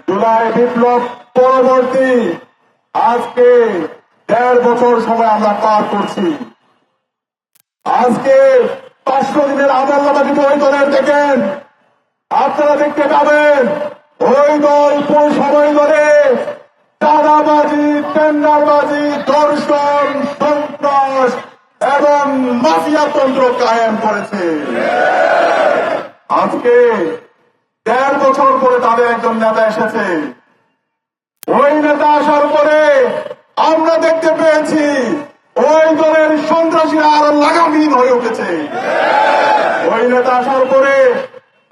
জুলাই বিপ্লব পরবর্তী আজকে ১.৫ বছর সময় আমরা পার করছি। আজকে ৫০০ দিনের আদালতাবাদী ওই দলের দেখেন, আপনারা দেখতে পাবেন ওই দল পুরো সময় ধরে চাঁদাবাজি, টেন্ডারবাজি, ধর্ষণ, সন্ত্রাস এবং মাফিয়াতন্ত্র কায়েম করেছে। আজকে ১.৫ বছর পরে তাদের একজন নেতা এসেছে। ওই নেতা আসার পরে আমরা দেখতে পেয়েছি ওই দলের সন্ত্রাসীরা আরো লাগামহীন হয়ে উঠেছে। ওই নেতা আসার পরে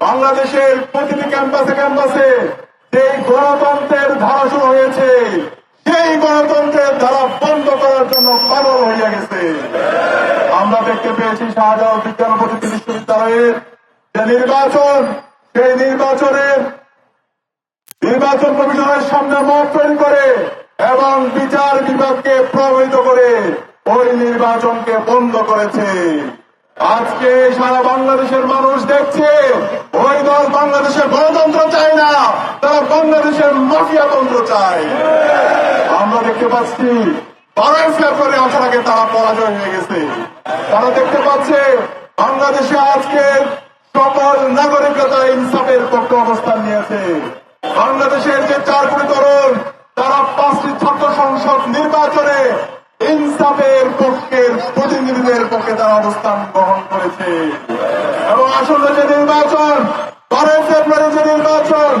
বাংলাদেশের প্রতিটি ক্যাম্পাসে যে গণতন্ত্রের ধারা শুরু হয়েছে, সেই গণতন্ত্রের ধারা বন্ধ করার জন্য পাগল হইয়া গেছে। আমরা দেখতে পেয়েছি শাহজালাল বিজ্ঞান ও প্রযুক্তি বিশ্ববিদ্যালয়ের যে নির্বাচন, সেই নির্বাচন কমিশনের সামনে মত তৈরি করে এবং বিচার বিভাগকে প্রভাবিত করে ওই নির্বাচনকে বন্ধ করেছে। আজকে সারা বাংলাদেশের মানুষ দেখছে ওই দল বাংলাদেশের গণতন্ত্র চায় না, তারা বাংলাদেশের মাফিয়াতন্ত্র চায়। আমরা দেখতে পাচ্ছি 12 ফেব্রুয়ারি আসার আগে তারা পরাজয় হয়ে গেছে। তারা দেখতে পাচ্ছে বাংলাদেশে আজকে সকল নাগরিকতা ইনসাফের পক্ষে অবস্থান নিয়েছে। বাংলাদেশের যে 4 কোটি তরুণ, তারা 5টি ছাত্র সংসদ নির্বাচনে ইনসাফের পক্ষের প্রতিনিধিদের পক্ষে তারা অবস্থান গ্রহণ করেছে। এবং আসলে যে নির্বাচন 12 ফেব্রুয়ারি যে নির্বাচন,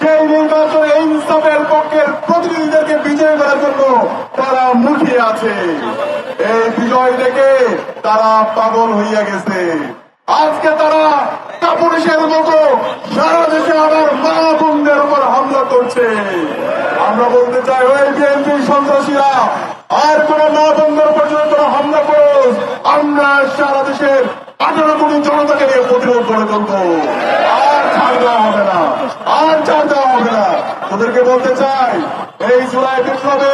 সেই নির্বাচনে ইনসাফের পক্ষের প্রতিনিধিদেরকে বিজয় করার জন্য তারা মুখিয়ে আছে। এই বিজয় দেখে তারা পাগল হইয়া গেছে। আজকে তারা কাপুরুষের মতো সারা দেশে আবার মা বোনদের উপর হামলা করছে। আমরা বলতে চাই, ওই বিএনপি সন্ত্রাসীরা আর কোন মা বোনদের উপর যদি তোরা হামলা করোস, আমরা সারা দেশের 18 কোটি জনতাকে নিয়ে প্রতিরোধ করে তুলবো। আর ছাড় দেওয়া হবে না, আর ছাড় দেওয়া হবে না। ওদেরকে বলতে চাই, এই জুলাই বিপ্লবে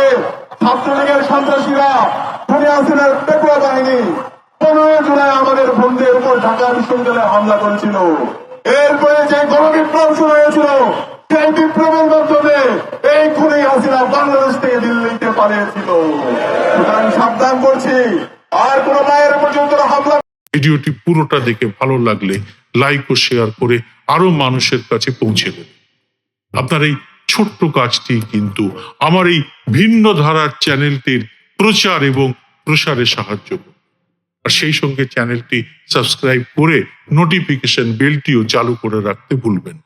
ছাত্রলীগের সন্ত্রাসীরা দুনিয়া হাসিনার পেপুয়া বাহিনী 15 জুলাই আমাদের বন্ধুদের উপর ঢাকা বিশ্ববিদ্যালয়ে হামলা করেছিল। এরপরে যে গণবিপ্লব শুরু হয়েছিল, সেই বিপ্লবের মাধ্যমে এই খুনি হাসিনা বাংলাদেশ থেকে দিল্লিতে পালিয়েছিল। সুতরাং সাবধান করছি, আর কোন মায়ের উপর যদি হামলা। ভিডিওটি পুরোটা দেখে ভালো লাগলে লাইক ও শেয়ার করে আরো মানুষের কাছে পৌঁছে দেবে। আপনার এই ছোট্ট কাজটি কিন্তু আমার এই ভিন্ন ধারার চ্যানেলটির প্রচার এবং প্রসারে সাহায্য করবে। আর সেই সঙ্গে চ্যানেলটি সাবস্ক্রাইব করে নোটিফিকেশন বেলটিও চালু করে রাখতে ভুলবেন।